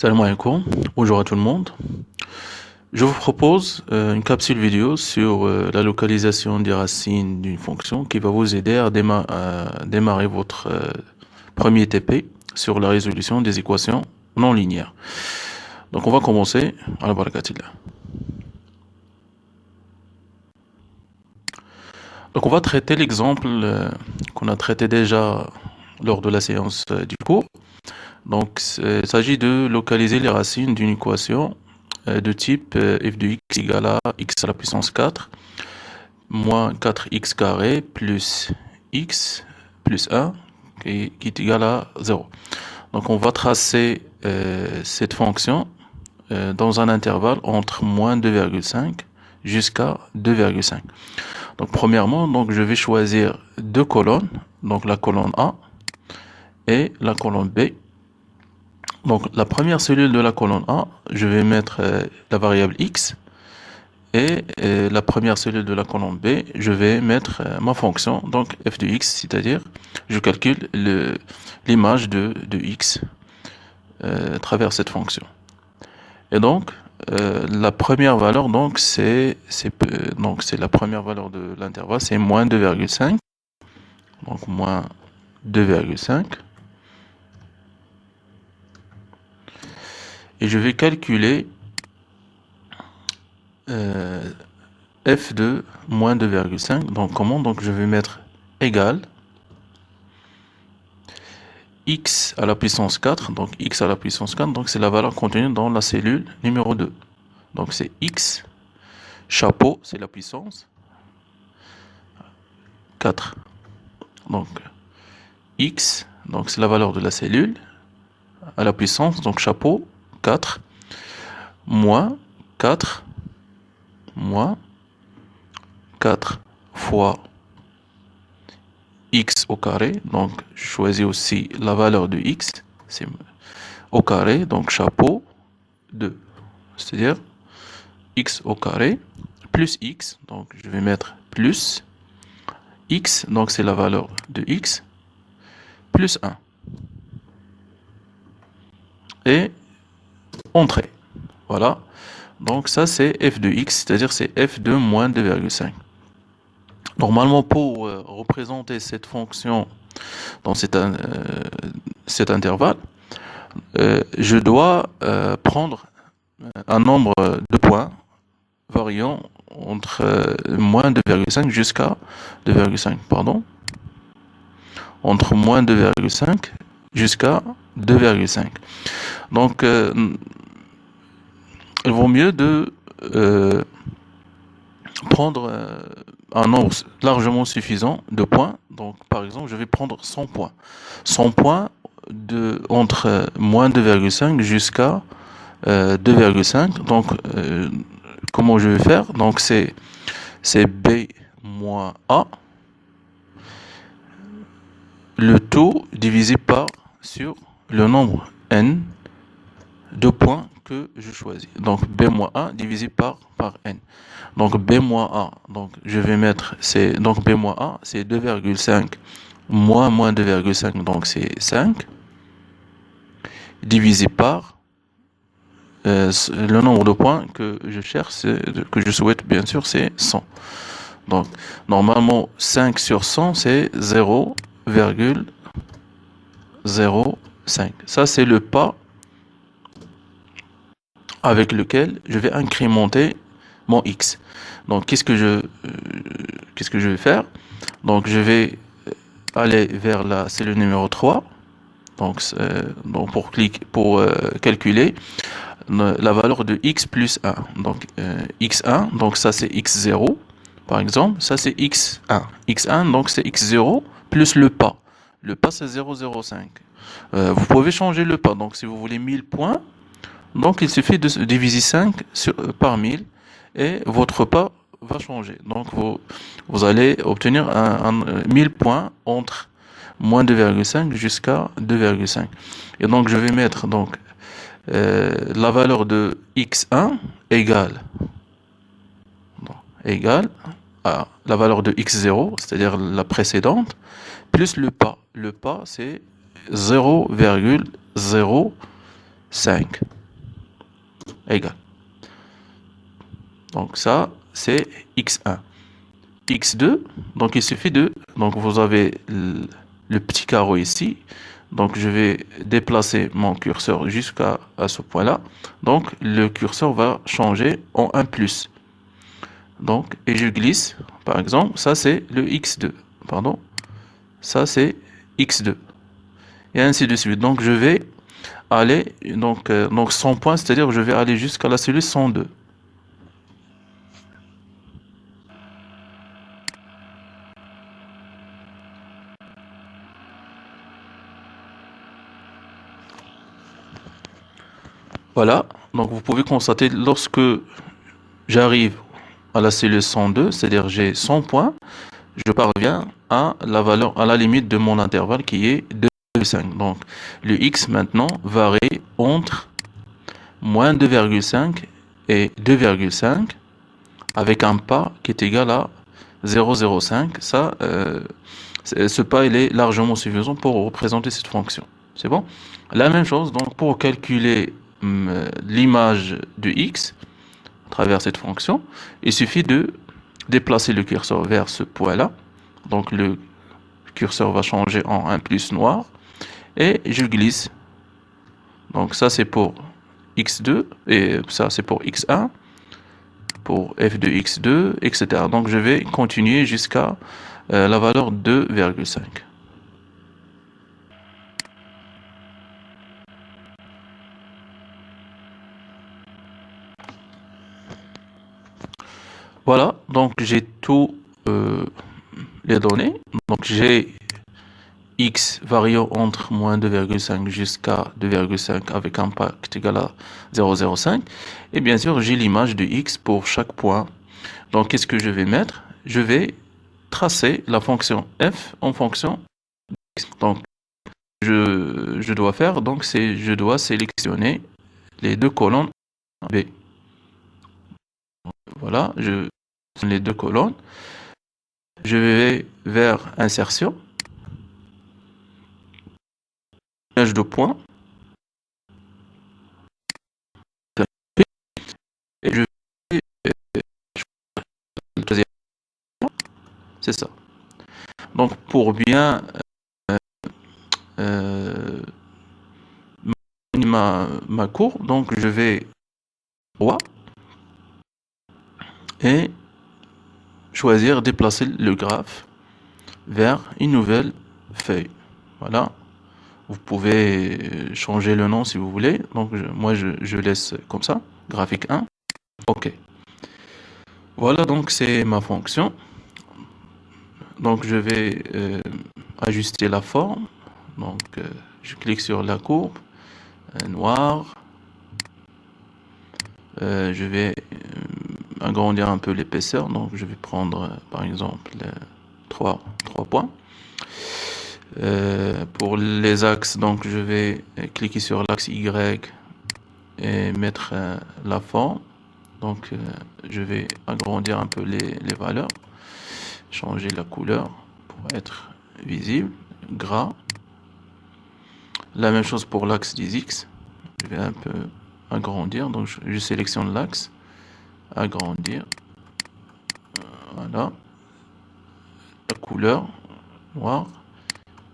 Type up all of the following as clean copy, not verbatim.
Salam alaikum, bonjour à tout le monde. Je vous propose une capsule vidéo sur la localisation des racines d'une fonction qui va vous aider à démarrer votre premier TP sur la résolution des équations non linéaires. Donc on va commencer à la barakatillah. Donc on va traiter l'exemple qu'on a traité déjà lors de la séance du cours. Donc il s'agit de localiser les racines d'une équation de type f de x égale à x à la puissance 4 moins 4x carré plus x plus 1 qui est égal à 0. Donc on va tracer cette fonction dans un intervalle entre moins 2,5 jusqu'à 2,5. Donc premièrement, donc je vais choisir deux colonnes, donc la colonne A et la colonne B. Donc la première cellule de la colonne A, je vais mettre la variable x et la première cellule de la colonne B, je vais mettre ma fonction, donc f de x, c'est-à-dire je calcule l'image de x à travers cette fonction. Et donc la première valeur, donc c'est la première valeur de l'intervalle, c'est moins 2,5. Donc moins 2,5. Et je vais calculer f de moins 2,5. Donc comment? Donc je vais mettre égal x à la puissance 4. Donc x à la puissance 4, donc c'est la valeur contenue dans la cellule numéro 2. Donc c'est x, chapeau, c'est la puissance 4. Donc x, donc c'est la valeur de la cellule à la puissance, donc chapeau 4 moins 4 fois x au carré. Donc je choisis aussi la valeur de x, c'est au carré, donc chapeau 2, c'est-à-dire x au carré plus x, donc je vais mettre plus x, donc c'est la valeur de x plus 1 et entrée. Voilà, donc ça c'est f de x, c'est-à-dire c'est f de moins 2,5. Normalement, pour représenter cette fonction dans cet intervalle, je dois prendre un nombre de points variant entre moins 2,5 jusqu'à 2,5, pardon, entre moins 2,5 jusqu'à 2,5. Donc il vaut mieux de prendre un nombre largement suffisant de points. Donc par exemple, je vais prendre 100 points. 100 points entre moins 2,5 jusqu'à 2,5. Donc comment je vais faire? Donc c'est B moins A, le tout divisé sur le nombre n de points que je choisis. Donc B moins A divisé par n. Donc B moins A, donc je vais mettre, donc B moins A, c'est 2,5 moins 2,5, donc c'est 5, divisé par le nombre de points que je cherche, que je souhaite bien sûr, c'est 100. Donc normalement 5 sur 100, c'est 0,05. Ça c'est le pas avec lequel je vais incrémenter mon x. Donc qu'est-ce que je vais faire? Donc je vais aller vers la cellule numéro 3. Donc pour calculer la valeur de x plus 1. Donc x1, donc ça c'est x0 par exemple, ça c'est x1. x1, donc c'est x0 plus le pas. Le pas c'est 0,05. Vous pouvez changer le pas. Donc si vous voulez 1000 points, donc il suffit de diviser 5 par 1000 et votre pas va changer. Donc vous allez obtenir 1000 points entre moins 2,5 jusqu'à 2,5. Et donc je vais mettre donc la valeur de x1 égale à la valeur de x0, c'est-à-dire la précédente, plus le pas. Le pas c'est 0,0 5 égale. Donc ça, c'est x1. x2, donc il suffit de... Donc vous avez le petit carreau ici. Donc je vais déplacer mon curseur jusqu'à ce point-là. Donc le curseur va changer en 1 plus. Donc, et je glisse, par exemple, ça c'est le x2. Pardon. Ça c'est x2. Et ainsi de suite. Donc je vais aller, donc 100 points, c'est-à-dire que je vais aller jusqu'à la cellule 102. Voilà, donc vous pouvez constater lorsque j'arrive à la cellule 102, c'est-à-dire j'ai 100 points, je parviens à la valeur, à la limite de mon intervalle qui est 2,5. Donc le x maintenant varie entre moins 2,5 et 2,5 avec un pas qui est égal à 0,05. Ça, ce pas il est largement suffisant pour représenter cette fonction. C'est bon? La même chose donc pour calculer l'image de x à travers cette fonction, il suffit de déplacer le curseur vers ce point-là. Donc le curseur va changer en 1 plus noir et je glisse. Donc ça c'est pour x2 et ça c'est pour x1, pour f de x2, etc. Donc je vais continuer jusqu'à la valeur 2,5. Voilà, donc j'ai tout les données. Donc j'ai x variant entre moins 2,5 jusqu'à 2,5 avec un pas qui est égal à 0,05. Et bien sûr, j'ai l'image de x pour chaque point. Donc qu'est-ce que je vais mettre? Je vais tracer la fonction f en fonction x. Donc je dois faire, donc c'est je dois sélectionner les deux colonnes B. Voilà, je les deux colonnes. Je vais vers insertion, image de point, et je vais le troisième, c'est ça. Donc pour bien euh, ma courbe, donc je vais droit et choisir déplacer le graphe vers une nouvelle feuille. Voilà. Vous pouvez changer le nom si vous voulez. Donc moi je laisse comme ça, graphique 1. OK. Voilà, donc c'est ma fonction. Donc je vais ajuster la forme. Donc je clique sur la courbe noire. Je vais agrandir un peu l'épaisseur. Donc je vais prendre par exemple 3 points. Pour les axes, donc je vais cliquer sur l'axe Y et mettre la forme. Donc je vais agrandir un peu les valeurs, changer la couleur pour être visible, gras. La même chose pour l'axe des X. Je vais un peu agrandir, donc je sélectionne l'axe, agrandir. Voilà. La couleur noire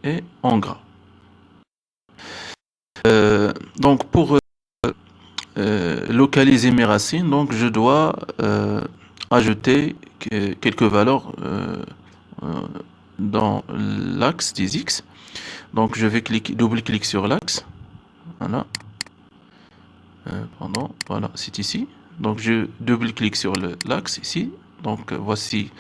et en gras. Donc pour localiser mes racines, donc je dois ajouter quelques valeurs dans l'axe des X. Donc je vais double-clic sur l'axe. Voilà. Pardon, voilà, c'est ici. Donc je double-clique sur l'axe ici. Donc voici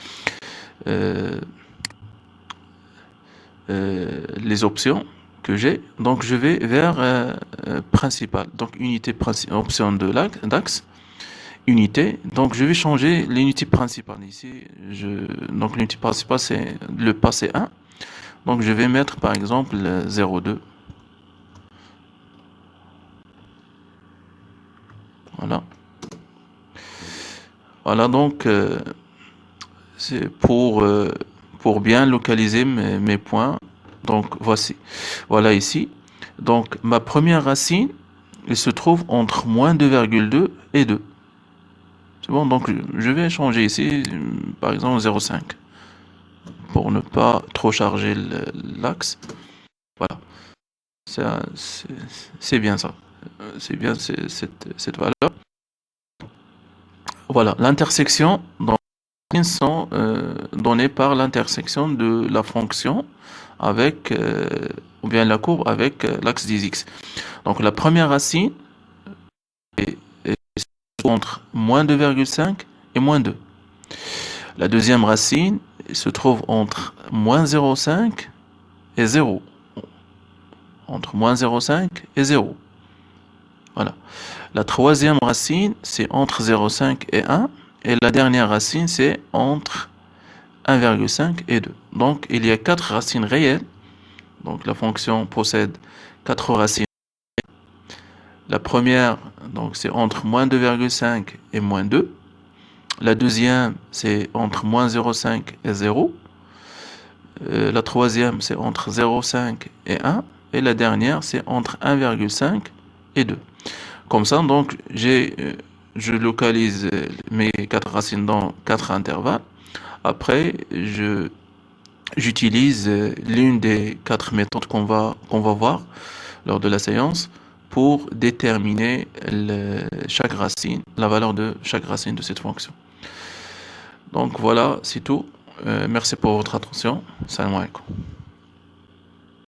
les options que j'ai. Donc je vais vers principal. Donc unité principale, option de d'axe. Unité. Donc je vais changer l'unité principale ici. Donc l'unité principale c'est le passé 1. Donc je vais mettre par exemple 0,2. Voilà. Voilà donc c'est pour bien localiser mes points. Donc voici. Voilà ici. Donc ma première racine, il se trouve entre moins 2,2 et 2. C'est bon, donc je vais changer ici, par exemple 0,5, pour ne pas trop charger l'axe. Voilà, c'est bien ça. C'est bien cette valeur. Voilà, l'intersection, donc, sont données par l'intersection de la fonction avec, ou bien la courbe avec l'axe des x. Donc la première racine est entre moins 2,5 et moins 2. La deuxième racine se trouve entre moins 0,5 et 0. Entre moins 0,5 et 0. Voilà. La troisième racine, c'est entre 0,5 et 1. Et la dernière racine, c'est entre 1,5 et 2. Donc, il y a 4 racines réelles. Donc, la fonction possède 4 racines. La première, donc, c'est entre moins 2,5 et moins 2. La deuxième, c'est entre moins 0,5 et 0. La troisième, c'est entre 0,5 et 1. Et la dernière, c'est entre 1,5 et 2. Comme ça, donc, je localise mes 4 racines dans 4 intervalles. Après, j'utilise l'une des 4 méthodes qu'on va voir lors de la séance pour déterminer chaque racine, la valeur de chaque racine de cette fonction. Donc voilà, c'est tout. Merci pour votre attention. Salam alaikum.